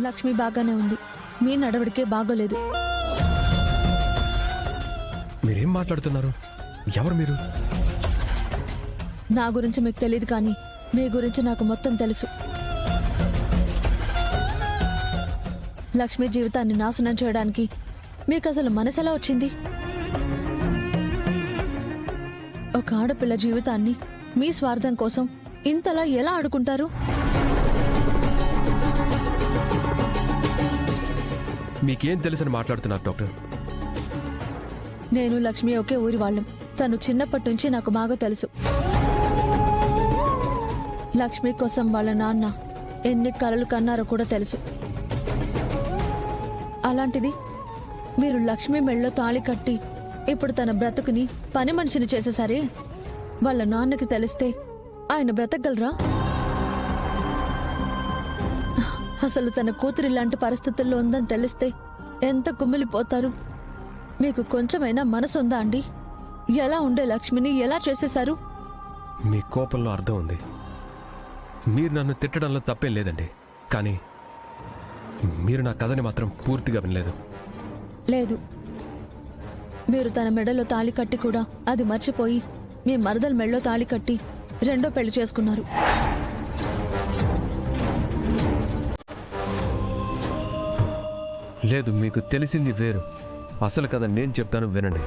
లక్ష్మి బాగానే ఉంది, మీ నడవడికే బాగోలేదు. మీరేం మాట్లాడుతున్నారు? ఎవరు మీరు? నా గురించి మీకు తెలియదు, కానీ మీ గురించి నాకు మొత్తం తెలుసు. లక్ష్మి జీవితాన్ని నాశనం చేయడానికి మీకు అసలు మనసెలా వచ్చింది? ఒక ఆడపిల్ల జీవితాన్ని మీ స్వార్థం కోసం ఇంతలా ఎలా ఆడుకుంటారు? మీకేం తెలుసని మాట్లాడుతున్నారు డాక్టర్? నేను లక్ష్మి ఒకే ఊరి వాళ్ళం. తను చిన్నప్పటి నుంచి నాకు బాగా తెలుసు. లక్ష్మి కోసం వాళ్ళ నాన్న ఎన్ని కలలు కన్నారో కూడా తెలుసు. అలాంటిది మీరు లక్ష్మి మెళ్ళలో తాళి కట్టి ఇప్పుడు తన బ్రతుకుని పని మనిషిని చేసేసరే. వాళ్ళ నాన్నకి తెలిస్తే ఆయన బ్రతకగలరా? అసలు తన కూతురు ఇలాంటి పరిస్థితుల్లో ఉందని తెలిస్తే ఎంత కుమిలిపోతారు. మీకు కొంచెమైనా మనసుందా అండి? ఎలా ఉండే లక్ష్మిని ఎలా చేసేశారు? మీ కోపంలో అర్థం ఉంది. మీరు నన్ను తిట్టడంలో తప్పేం లేదండి, కానీ మీరు నా కథని మాత్రం పూర్తిగా వినలేదు. లేదు, మీరు తన మెడలో తాళి కట్టి కూడా అది మర్చిపోయి మీ మరదల మెడలో తాళి కట్టి రెండో పెళ్లి చేసుకున్నారు. లేదు, మీకు తెలిసింది వేరు. అసలు కథ నేను చెప్తాను, వినండి.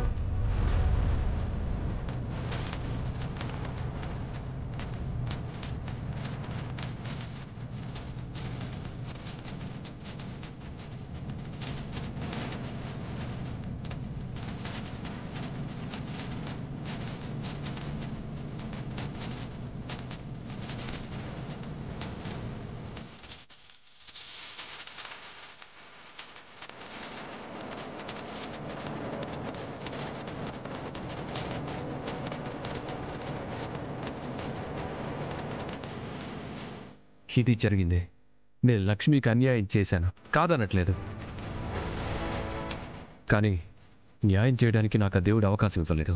ఇది జరిగింది. నేను లక్ష్మికి అన్యాయం చేశాను, కాదనట్లేదు. కానీ న్యాయం చేయడానికి నాకు ఆ దేవుడు అవకాశం ఇవ్వలేదు.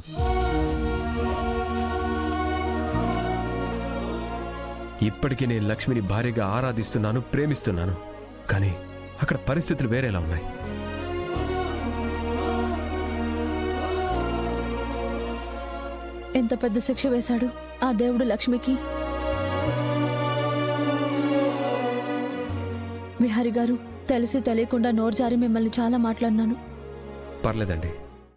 ఇప్పటికీ నేను లక్ష్మిని భార్యగా ఆరాధిస్తున్నాను, ప్రేమిస్తున్నాను. కానీ అక్కడ పరిస్థితులు వేరేలా ఉన్నాయి. ఎంత పెద్ద శిక్ష వేశాడు ఆ దేవుడు లక్ష్మికి. విహారి గారు, తెలిసి తెలియకుండా నోరు జారి మిమ్మల్ని చాలా మాట్లాడినాను. పర్లేదండి.